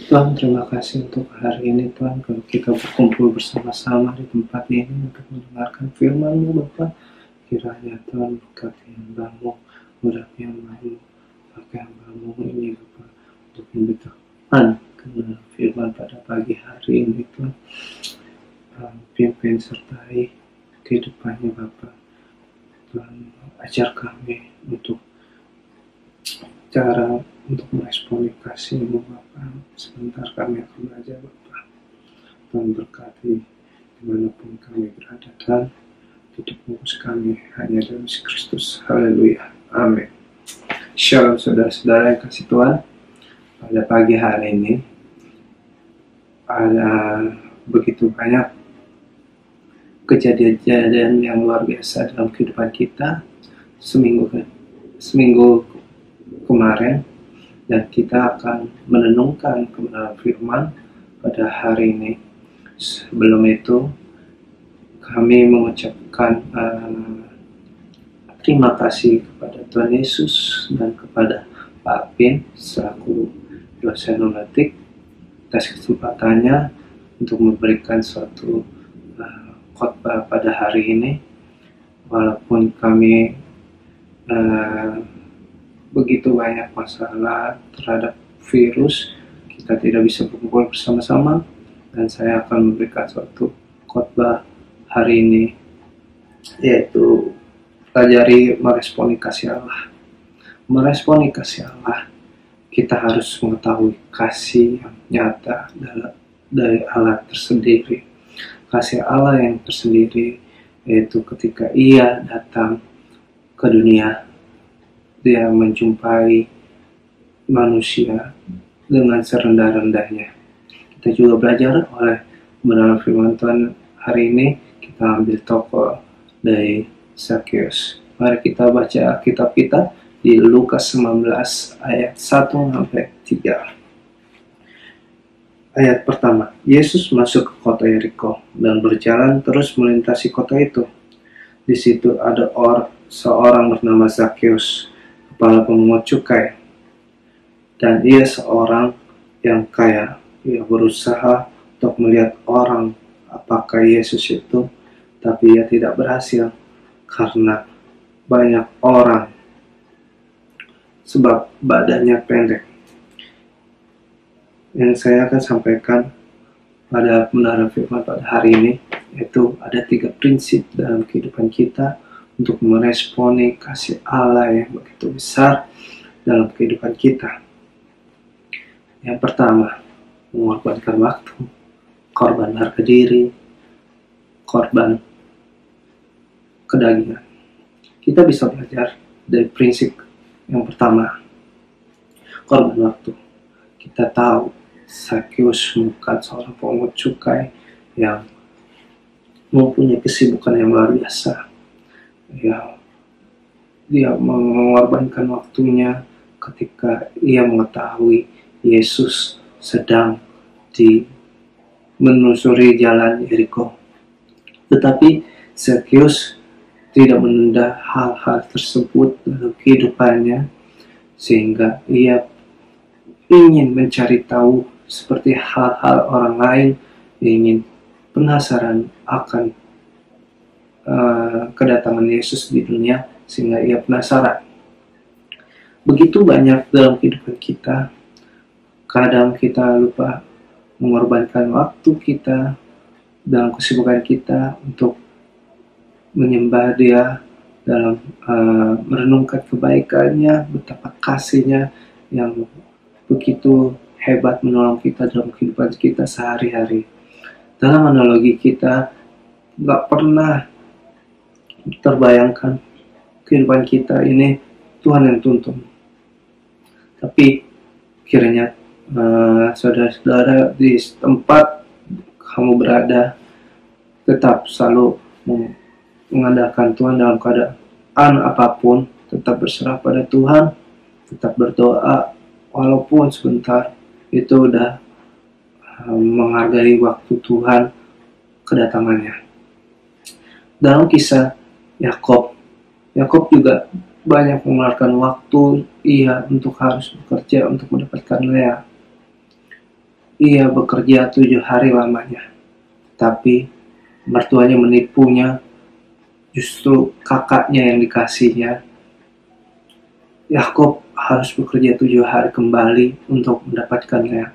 Tuhan, terima kasih untuk hari ini Tuhan, kalau kita berkumpul bersama-sama di tempat ini untuk mendengarkan firman-Mu Bapa. Kiranya Tuhan berkati hamba-Mu, urapi hamba-Mu, pakai hamba-Mu ini Bapa, untuk memberitahukan kebenaran firman pada pagi hari ini Tuhan. Pimpin sertai kehidupannya Bapa. Tuhan, ajar kami untuk cara untuk meresponi kasih-Mu Bapa. Sebentar kami akan belajar Bapa. Tuhan berkati dimanapun kami berada dan tutup fokus kami hanya dalam Yesus Kristus. Haleluya. Amin. Shalom saudara-saudara yang kasih Tuhan. Pada pagi hari ini ada begitu banyak kejadian-kejadian yang luar biasa dalam kehidupan kita seminggu kemarin, dan kita akan menenungkan kebenaran firman pada hari ini. Sebelum itu kami mengucapkan terima kasih kepada Tuhan Yesus dan kepada Pak Pin selaku dosen numetik atas kesempatannya untuk memberikan suatu khotbah pada hari ini. Walaupun kami begitu banyak masalah terhadap virus, kita tidak bisa berkumpul bersama-sama, dan saya akan memberikan suatu khotbah hari ini, yaitu pelajari meresponi kasih Allah. Meresponi kasih Allah, kita harus mengetahui kasih yang nyata dari Allah tersendiri. Kasih Allah yang tersendiri yaitu ketika Ia datang ke dunia, Dia menjumpai manusia dengan serendah-rendahnya. Kita juga belajar oleh kebenaran firman Tuhan hari ini. Kita ambil tokoh dari Zakheus. Mari kita baca kitab kita di Lukas 19 ayat 1-3. Ayat pertama, Yesus masuk ke kota Yeriko dan berjalan terus melintasi kota itu. Di situ ada seorang bernama Zakheus, kepala pemungut cukai, dan ia seorang yang kaya. Ia berusaha untuk melihat orang apakah Yesus itu, tapi ia tidak berhasil karena banyak orang, sebab badannya pendek. Yang saya akan sampaikan pada kebenaran firman pada hari ini, yaitu ada 3 prinsip dalam kehidupan kita untuk meresponi kasih Allah yang begitu besar dalam kehidupan kita. Yang pertama, mengorbankan waktu, korban harga diri, korban kedagingan. Kita bisa belajar dari prinsip yang pertama, korban waktu. Kita tahu Zakheus bukan seorang pemungut cukai yang mempunyai kesibukan yang luar biasa. Dia mengorbankan waktunya ketika ia mengetahui Yesus sedang menelusuri jalan Yeriko. Tetapi Zakheus tidak menunda hal-hal tersebut dalam kehidupannya, sehingga ia ingin mencari tahu seperti hal-hal orang lain, ingin penasaran akan kedatangan Yesus di dunia, sehingga ia penasaran. Begitu banyak dalam kehidupan kita, kadang kita lupa mengorbankan waktu kita dalam kesibukan kita untuk menyembah Dia, dalam merenungkan kebaikannya, betapa kasihnya yang begitu hebat menolong kita dalam kehidupan kita sehari-hari. Dalam analogi kita, gak pernah terbayangkan kehidupan kita ini Tuhan yang tuntun. Tapi kiranya saudara-saudara di tempat kamu berada tetap selalu mengandalkan Tuhan dalam keadaan apapun. Tetap berserah pada Tuhan, tetap berdoa walaupun sebentar. Itu udah menghargai waktu Tuhan kedatangannya. Dalam kisah Yakob juga banyak mengeluarkan waktu ia untuk harus bekerja untuk mendapatkan Lea. ia bekerja 7 hari lamanya. Tapi mertuanya menipunya, justru kakaknya yang dikasihnya. Yakub harus bekerja 7 hari kembali untuk mendapatkan Lea.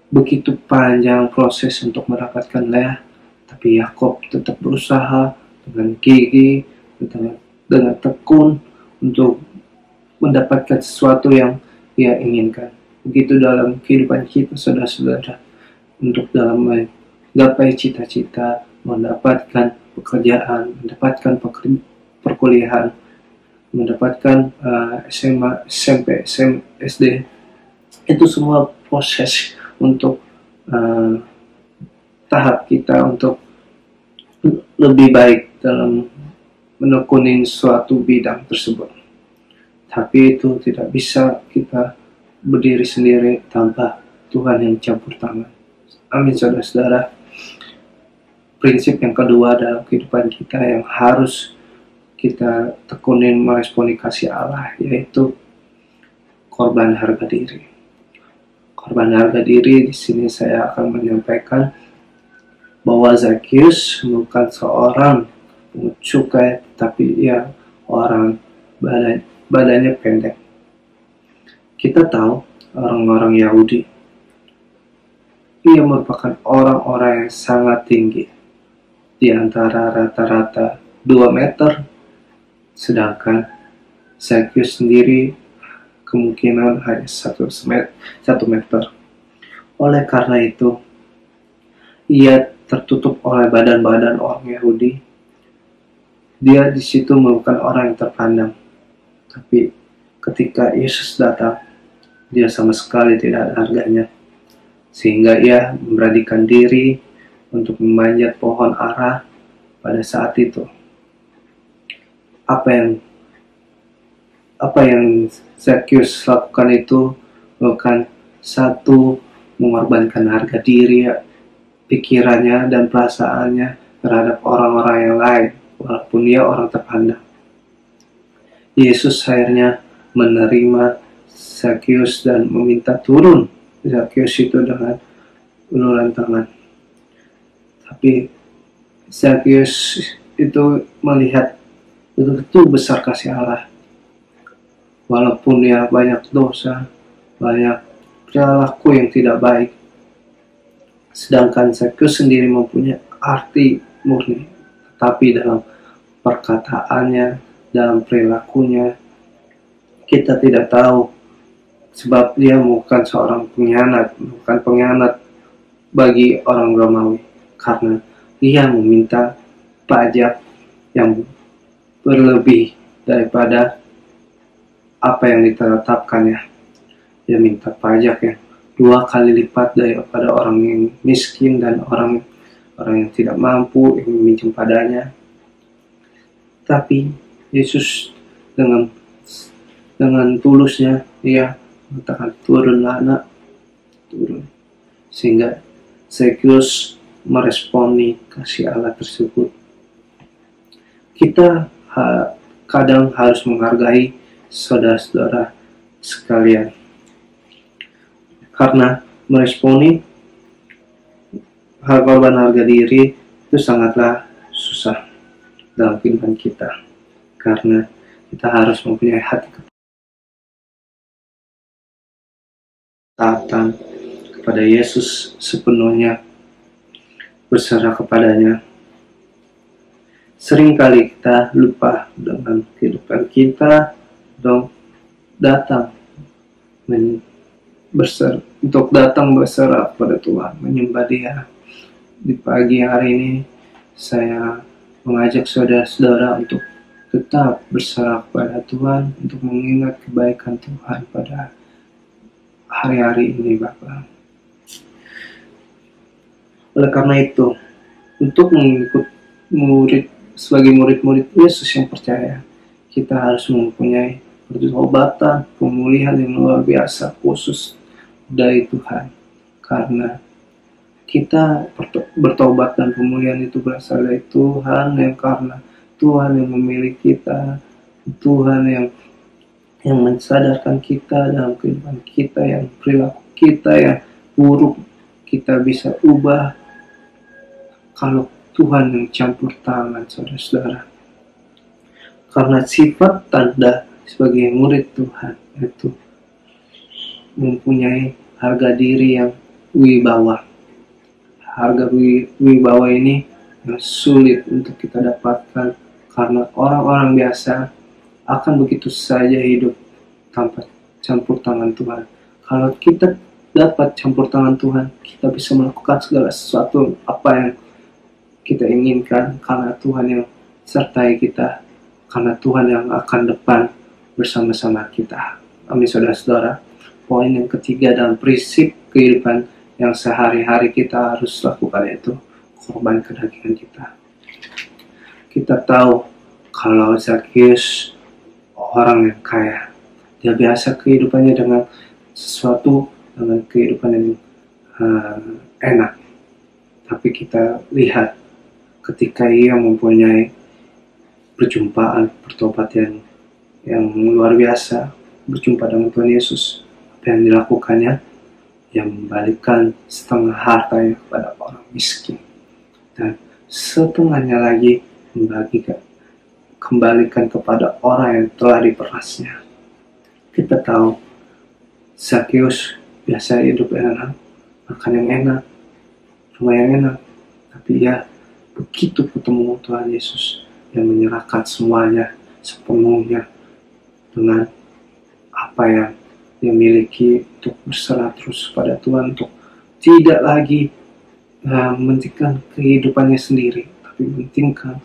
Begitu panjang proses untuk mendapatkan Lea, tapi Yakub tetap berusaha dengan gigih, dengan tekun untuk mendapatkan sesuatu yang ia inginkan. Begitu dalam kehidupan kita, saudara-saudara, untuk dalam menggapai cita-cita, mendapatkan pekerjaan, mendapatkan perkuliahan, mendapatkan SMA, SMP, SD, itu semua proses untuk tahap kita untuk lebih baik dalam menekuni suatu bidang tersebut. Tapi itu tidak bisa kita berdiri sendiri tanpa Tuhan yang campur tangan. Amin, saudara-saudara. Prinsip yang kedua dalam kehidupan kita yang harus kita tekunin meresponi kasih Allah, yaitu korban harga diri. Korban harga diri, di sini saya akan menyampaikan bahwa Zakheus bukan seorang pungut cukai, tapi ia orang badannya pendek. Kita tahu orang-orang Yahudi, ia merupakan orang-orang yang sangat tinggi, di antara rata-rata 2 meter, sedangkan Zakheus sendiri kemungkinan hanya 1 meter. Oleh karena itu, ia tertutup oleh badan-badan orang Yahudi. Dia di situ merupakan orang yang terpandang. Tapi ketika Yesus datang, dia sama sekali tidak ada harganya. Sehingga ia memberanikan diri untuk memanjat pohon ara pada saat itu. Apa yang Zakheus lakukan itu bukan satu mengorbankan harga diri, pikirannya dan perasaannya terhadap orang-orang yang lain, walaupun dia orang terpandang. Yesus akhirnya menerima Zakheus dan meminta turun Zakheus itu dengan uluran tangan. Tapi Zakheus itu melihat betul-betul besar kasih Allah. Walaupun dia banyak dosa, banyak perilaku yang tidak baik, sedangkan Zakheus sendiri mempunyai arti murni, tetapi dalam perkataannya, dalam perilakunya, kita tidak tahu, sebab dia bukan seorang pengkhianat, bukan pengkhianat bagi orang Romawi, karena dia meminta pajak yang berlebih daripada apa yang ditetapkannya. Dia minta pajak yang 2 kali lipat daripada orang yang miskin dan orang yang tidak mampu yang meminjam padanya. Tapi Yesus dengan tulusnya dia mengatakan, turunlah anak, turun. Sehingga Zakheus meresponi kasih Allah tersebut. Kita kadang harus menghargai saudara-saudara sekalian, karena meresponi korban harga diri itu sangatlah susah dalam kehidupan kita, karena kita harus mempunyai hati ketaatan kepada Yesus sepenuhnya, berserah kepadanya. Seringkali kita lupa dengan kehidupan kita untuk datang berserah kepada Tuhan, menyembah Dia. Di pagi hari ini saya mengajak saudara-saudara untuk tetap berserah kepada Tuhan, untuk mengingat kebaikan Tuhan pada hari-hari ini, Bapak. Oleh karena itu, untuk mengikut sebagai murid-murid Yesus yang percaya, kita harus mempunyai pertobatan, pemulihan yang luar biasa khusus dari Tuhan. Karena kita bertobat dan pemulihan itu berasal dari Tuhan, yang karena Tuhan yang memilih kita, Tuhan yang mensadarkan kita dalam kehidupan kita, yang perilaku kita yang buruk kita bisa ubah kalau Tuhan yang campur tangan, saudara-saudara. Karena sifat tanda sebagai murid Tuhan itu mempunyai harga diri yang wibawa. Harga wibawa ini yang sulit untuk kita dapatkan karena orang-orang biasa akan begitu saja hidup tanpa campur tangan Tuhan. Kalau kita dapat campur tangan Tuhan, kita bisa melakukan segala sesuatu apa yang kita inginkan karena Tuhan yang sertai kita, karena Tuhan yang akan depan bersama-sama kita. Amin, saudara-saudara. Poin yang ketiga dalam prinsip kehidupan yang sehari-hari kita harus lakukan yaitu korban kedagingan kita. Kita tahu kalau Zakheus orang yang kaya, dia biasa kehidupannya dengan sesuatu, dengan kehidupan yang enak. Tapi kita lihat ketika ia mempunyai perjumpaan, pertobatan yang luar biasa, berjumpa dengan Tuhan Yesus, apa yang dilakukannya? Yang membalikan setengah hartanya kepada orang miskin, dan setengahnya lagi kembalikan kepada orang yang telah diperasnya. Kita tahu Zakheus biasa hidup enak, makan yang enak, rumah yang enak, tapi ia begitu ketemu Tuhan Yesus yang menyerahkan semuanya sepenuhnya dengan apa yang dia miliki, untuk berserah terus pada Tuhan, untuk tidak lagi mementingkan kehidupannya sendiri, tapi mementingkan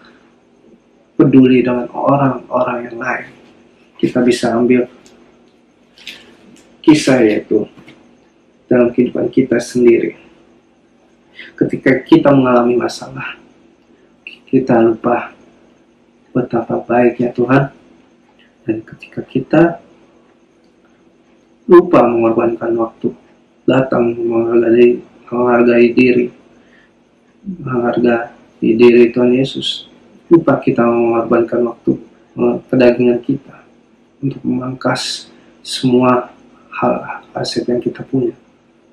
peduli dengan orang-orang yang lain. Kita bisa ambil kisah yaitu dalam kehidupan kita sendiri. Ketika kita mengalami masalah, kita lupa betapa baiknya Tuhan, dan ketika kita lupa mengorbankan waktu, datang menghargai diri Tuhan Yesus, lupa kita mengorbankan waktu, kedagingan kita untuk memangkas semua hal aset yang kita punya,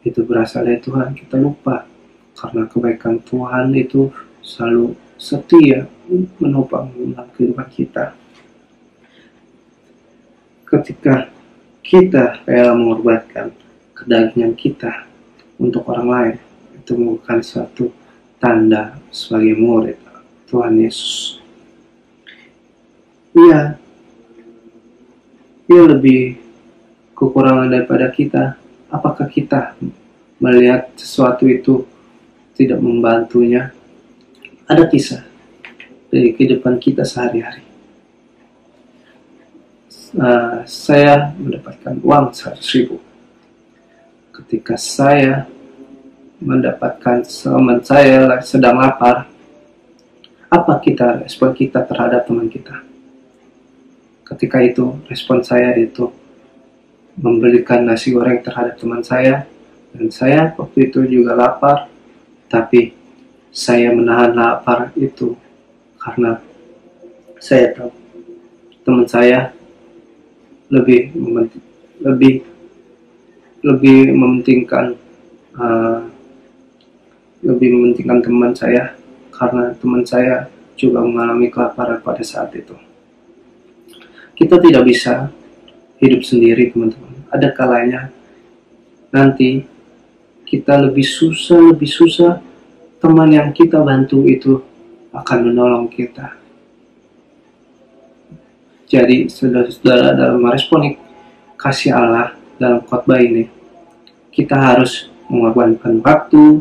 itu berasal dari Tuhan. Kita lupa karena kebaikan Tuhan itu selalu setia menopang dalam kehidupan kita. Ketika kita rela mengorbankan kedagingan kita untuk orang lain, itu merupakan suatu tanda sebagai murid Tuhan Yesus. Ia lebih kekurangan daripada kita. Apakah kita melihat sesuatu itu tidak membantunya? Ada kisah dari kehidupan kita sehari-hari. Saya mendapatkan uang 100.000. Ketika saya mendapatkan teman saya sedang lapar, apa respon kita terhadap teman kita? Ketika itu respon saya itu membelikan nasi goreng terhadap teman saya, dan saya waktu itu juga lapar, tapi saya menahan lapar itu karena saya tahu teman saya lebih mementingkan teman saya, karena teman saya juga mengalami kelaparan pada saat itu. Kita tidak bisa hidup sendiri, teman-teman. Ada kalanya nanti kita lebih susah, teman yang kita bantu itu akan menolong kita. Jadi saudara-saudara, dalam meresponi kasih Allah dalam khotbah ini, kita harus mengorbankan waktu,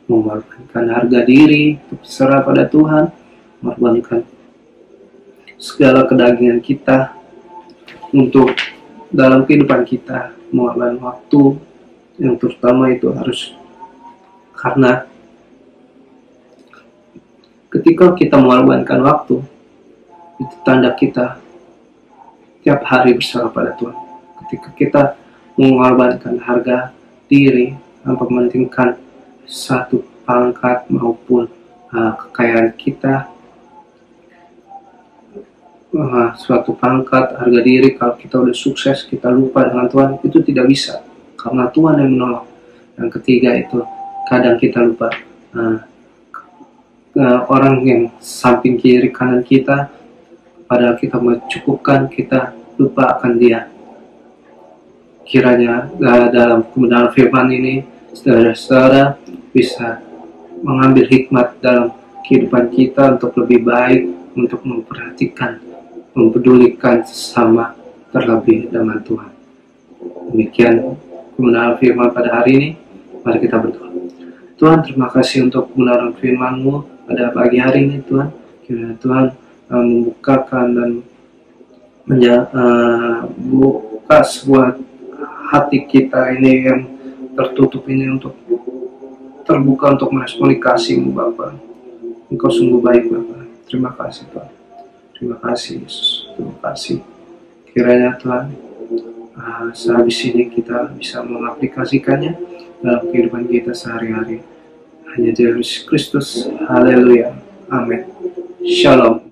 mengorbankan harga diri, berserah pada Tuhan, mengorbankan segala kedagingan kita untuk dalam kehidupan kita, mengorbankan waktu yang terutama itu harus, karena ketika kita mengorbankan waktu, itu tanda kita tiap hari berserah pada Tuhan. Ketika kita mengorbankan harga diri, mementingkan satu pangkat maupun kekayaan kita, suatu pangkat, harga diri, kalau kita udah sukses, kita lupa dengan Tuhan, itu tidak bisa, karena Tuhan yang menolong. Yang ketiga itu kadang kita lupa orang yang samping kiri kanan kita, padahal kita mencukupkan, kita lupa akan dia. Kiranya dalam kebenaran firman ini saudara-saudara bisa mengambil hikmat dalam kehidupan kita untuk lebih baik, untuk memperhatikan, mempedulikan sesama, terlebih dengan Tuhan. Demikian kebenaran firman pada hari ini. Mari kita berdoa. Tuhan, terima kasih untuk kebenaran firman-Mu pada pagi hari ini, Tuhan. Kiranya Tuhan membukakan dan membuka sebuah hati kita ini yang tertutup ini untuk terbuka untuk meresponi kasih-Mu, Bapa. Engkau sungguh baik, Bapa. Terima kasih, Tuhan. Terima kasih, Yesus. Terima kasih. Kiranya Tuhan, sehabis ini kita bisa mengaplikasikannya dalam kehidupan kita sehari-hari. Hanya Yesus Kristus. Haleluya. Amin. Shalom.